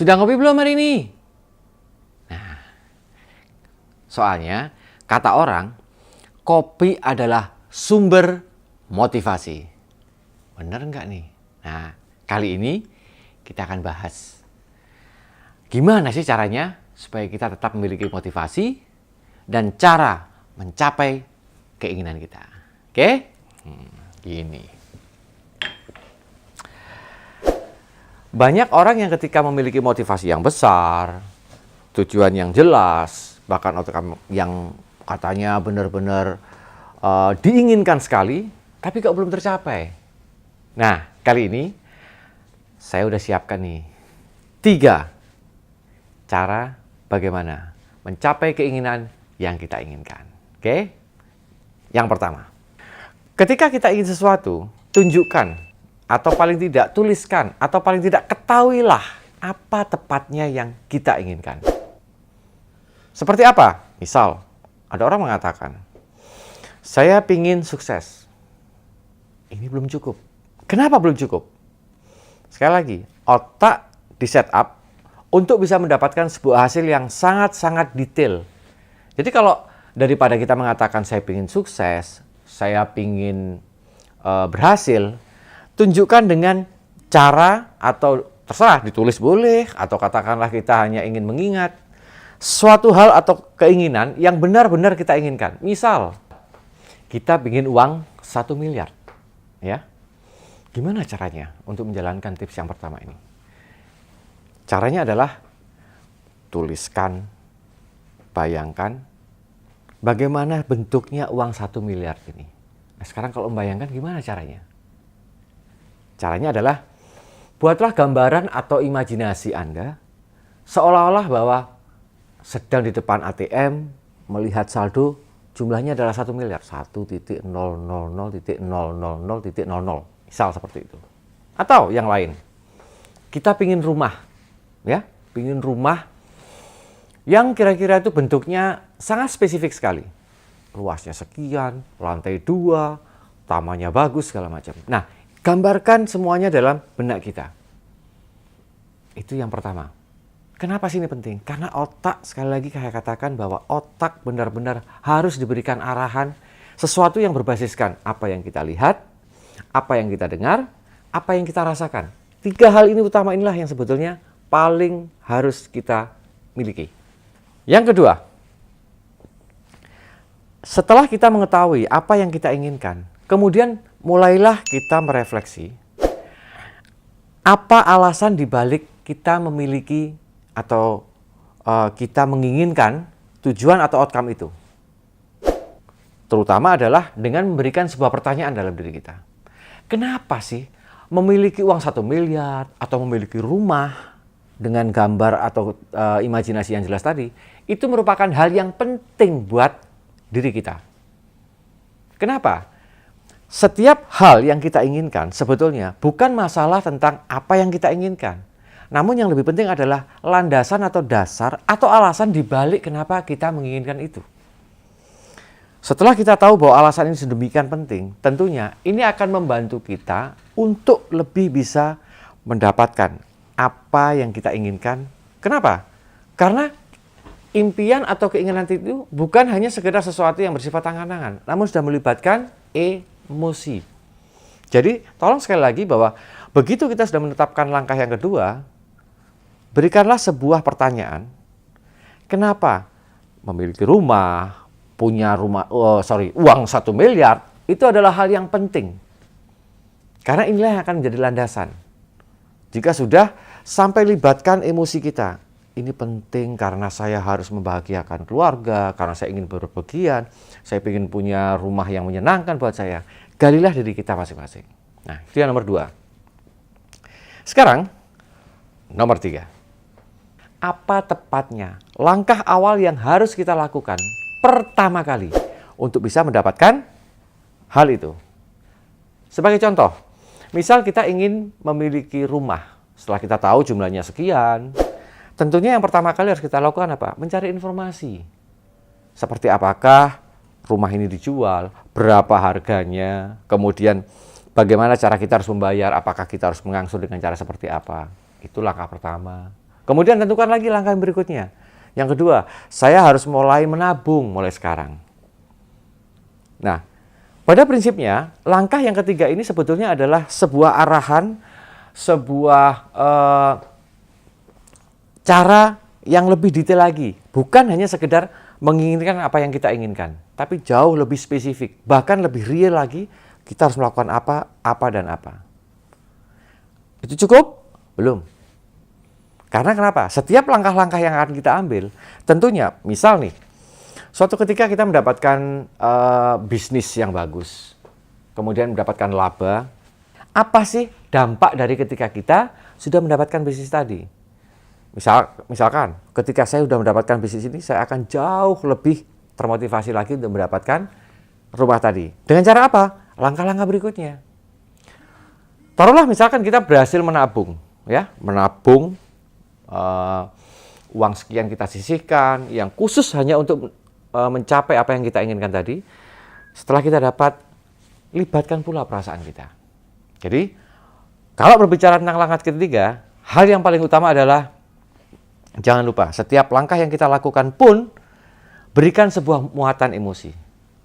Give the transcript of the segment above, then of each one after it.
Sudah ngopi belum hari ini? Nah, soalnya kata orang, kopi adalah sumber motivasi. Bener nggak nih? Nah, kali ini kita akan bahas gimana sih caranya supaya kita tetap memiliki motivasi dan cara mencapai keinginan kita. Oke? Gini. Banyak orang yang ketika memiliki motivasi yang besar, tujuan yang jelas, bahkan yang katanya benar-benar diinginkan sekali, tapi kok belum tercapai. Nah, kali ini saya udah siapkan nih 3 cara bagaimana mencapai keinginan yang kita inginkan. Oke? Yang pertama, ketika kita ingin sesuatu, tunjukkan atau paling tidak tuliskan atau paling tidak ketahuilah apa tepatnya yang kita inginkan. Seperti apa? Misal, ada orang mengatakan, saya ingin sukses. Ini belum cukup. Kenapa belum cukup? Sekali lagi, otak di set up untuk bisa mendapatkan sebuah hasil yang sangat-sangat detail. Jadi kalau daripada kita mengatakan saya ingin sukses, saya ingin berhasil, tunjukkan dengan cara atau terserah ditulis boleh atau katakanlah kita hanya ingin mengingat suatu hal atau keinginan yang benar-benar kita inginkan. Misal, kita ingin uang 1 miliar. Ya. Gimana caranya untuk menjalankan tips yang pertama ini? Caranya adalah tuliskan, bayangkan bagaimana bentuknya uang 1 miliar ini. Nah, sekarang kalau membayangkan gimana caranya? Caranya adalah buatlah gambaran atau imajinasi Anda seolah-olah bahwa sedang di depan ATM melihat saldo jumlahnya adalah 1 miliar. 1.000.000.00. Misal seperti itu. Atau yang lain. Kita pingin rumah. Ya, pingin rumah yang kira-kira itu bentuknya sangat spesifik sekali. Luasnya sekian, lantai 2, tamannya bagus, segala macam. Nah, gambarkan semuanya dalam benak kita. Itu yang pertama. Kenapa sih ini penting? Karena otak, sekali lagi saya katakan bahwa otak benar-benar harus diberikan arahan sesuatu yang berbasiskan apa yang kita lihat, apa yang kita dengar, apa yang kita rasakan. 3 hal ini utama inilah yang sebetulnya paling harus kita miliki. Yang kedua, setelah kita mengetahui apa yang kita inginkan, kemudian mulailah kita merefleksi apa alasan dibalik kita memiliki atau kita menginginkan tujuan atau outcome itu. Terutama adalah dengan memberikan sebuah pertanyaan dalam diri kita. Kenapa sih memiliki uang 1 miliar atau memiliki rumah dengan gambar atau imajinasi yang jelas tadi, itu merupakan hal yang penting buat diri kita. Kenapa? Setiap hal yang kita inginkan sebetulnya bukan masalah tentang apa yang kita inginkan. Namun yang lebih penting adalah landasan atau dasar atau alasan dibalik kenapa kita menginginkan itu. Setelah kita tahu bahwa alasan ini sedemikian penting, tentunya ini akan membantu kita untuk lebih bisa mendapatkan apa yang kita inginkan. Kenapa? Karena impian atau keinginan itu bukan hanya sekedar sesuatu yang bersifat angan-angan, namun sudah melibatkan emosi. Jadi, tolong sekali lagi bahwa begitu kita sudah menetapkan langkah yang kedua, berikanlah sebuah pertanyaan. Kenapa memiliki rumah, punya uang 1 miliar, itu adalah hal yang penting. Karena inilah yang akan menjadi landasan. Jika sudah, sampai libatkan emosi kita. Ini penting karena saya harus membahagiakan keluarga, karena saya ingin berpergian, saya ingin punya rumah yang menyenangkan buat saya. Galilah diri kita masing-masing. Nah, itu yang nomor 2. Sekarang, nomor 3. Apa tepatnya langkah awal yang harus kita lakukan pertama kali untuk bisa mendapatkan hal itu? Sebagai contoh, misal kita ingin memiliki rumah. Setelah kita tahu jumlahnya sekian, tentunya yang pertama kali harus kita lakukan apa? Mencari informasi. Seperti apakah rumah ini dijual, berapa harganya, kemudian bagaimana cara kita harus membayar, apakah kita harus mengangsur dengan cara seperti apa. Itu langkah pertama. Kemudian tentukan lagi langkah yang berikutnya. Yang kedua, saya harus mulai menabung mulai sekarang. Nah, pada prinsipnya, langkah yang ketiga ini sebetulnya adalah sebuah arahan, sebuah cara yang lebih detail lagi. Bukan hanya sekedar menginginkan apa yang kita inginkan, tapi jauh lebih spesifik, bahkan lebih real lagi, kita harus melakukan apa, dan apa. Itu cukup? Belum. Karena kenapa? Setiap langkah-langkah yang akan kita ambil, tentunya, misal nih, suatu ketika kita mendapatkan bisnis yang bagus, kemudian mendapatkan laba, apa sih dampak dari ketika kita sudah mendapatkan bisnis tadi? Misalkan, ketika saya sudah mendapatkan bisnis ini, saya akan jauh lebih termotivasi lagi untuk mendapatkan rumah tadi. Dengan cara apa? Langkah-langkah berikutnya. Taruhlah misalkan kita berhasil menabung, menabung uang sekian kita sisihkan, yang khusus hanya untuk mencapai apa yang kita inginkan tadi. Setelah kita dapat, libatkan pula perasaan kita. Jadi, kalau berbicara tentang langkah ketiga, hal yang paling utama adalah jangan lupa, setiap langkah yang kita lakukan pun berikan sebuah muatan emosi.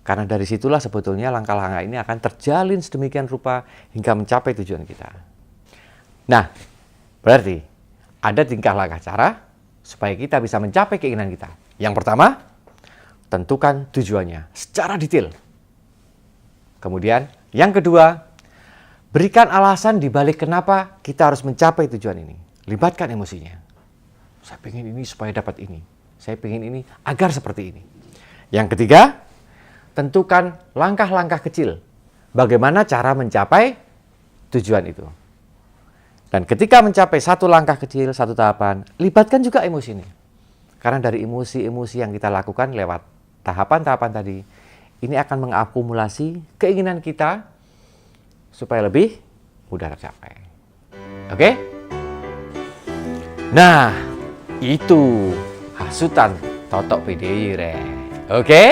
Karena dari situlah sebetulnya langkah-langkah ini akan terjalin sedemikian rupa hingga mencapai tujuan kita. Nah, berarti ada tingkah langkah cara supaya kita bisa mencapai keinginan kita. Yang pertama, tentukan tujuannya secara detail. Kemudian, yang kedua, berikan alasan di balik kenapa kita harus mencapai tujuan ini. Libatkan emosinya. Saya ingin ini supaya dapat ini. Saya ingin ini agar seperti ini. Yang ketiga, tentukan langkah-langkah kecil. Bagaimana cara mencapai tujuan itu. Dan ketika mencapai satu langkah kecil, satu tahapan, libatkan juga emosi ini. Karena dari emosi-emosi yang kita lakukan lewat tahapan-tahapan tadi, ini akan mengakumulasi keinginan kita supaya lebih mudah tercapai. Oke? Nah, itu hasutan totok PDI, Re. Oke?